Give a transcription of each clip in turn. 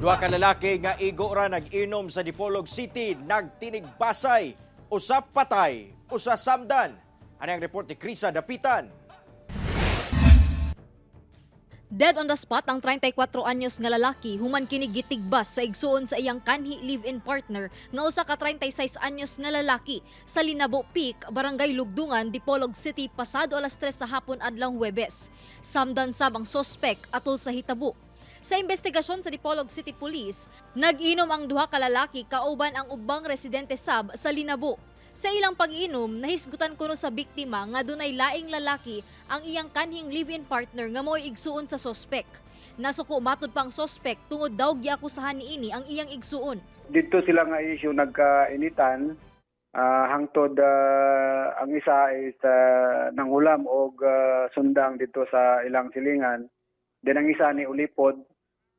Duha ka lalaki nga igo ra nag-inom sa Dipolog City, nagtinigbasay, usa patay, usa samdan. Ano ang report ni Krisa Dapitan? Dead on the spot ang 34 anyos nga lalaki human kini gitigbas sa igsuon sa iyang kanhi live-in partner nga usa ka 36 anyos nga lalaki sa Linabo Peak, Barangay Lugdungan, Dipolog City pasado alas 3 sa hapon adlang Huwebes. Samdan sab ang sospek atol sa hitabo. Sa investigasyon sa Dipolog City Police, nag-inom ang duha ka lalaki kauban ang ubang residente sab sa Linabo. Sa ilang pag-inom, nahisgutan kuno sa biktima nga dunay laing lalaki ang iyang kanhing live-in partner nga mo'y igsuon sa sospek. Nasuko matod pang sospek tungod daw giakusahan niini ang iyang igsuon. Dito sila nga issue nagkainitan hangtod ang isa is nangulam og sundang dito sa ilang silingan. Then ang isa ni ulipod.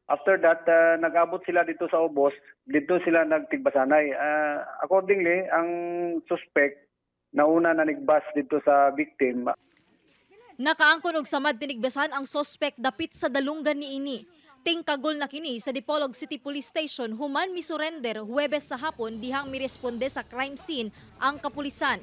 After that, nag-abot sila dito sa ubos, dito sila nagtigbasanay. Accordingly, ang suspect nauna na nigbas dito sa victim. Nakaangkon og samad tinigbasan ang sospek dapit sa dalunggan niini. Tingkagol na kini sa Dipolog City Police Station human misurrender Huwebes sa hapon dihang miresponde sa crime scene ang kapulisan.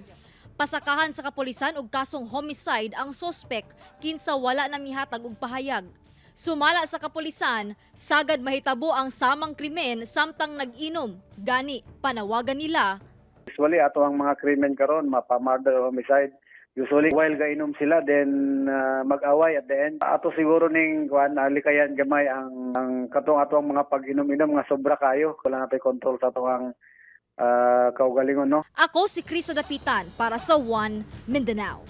Pasakahan sa kapulisan og kasong homicide ang sospek kinsa wala na mihatag og pahayag. Sumala sa kapulisan, sagad mahitabo ang samang krimen samtang nag-inom. Gani, panawagan nila. Usually, ato ang mga krimen karon mapa-murder or homicide. Usually, while gainom sila, then mag-away at the end. Ato siguro ning likayan gamay ang katong ato ang mga pag-inom-inom nga sobra kayo. Wala natin control sa ato ang kaugalingon, no? Ako si Krisa Dapitan para sa One Mindanao.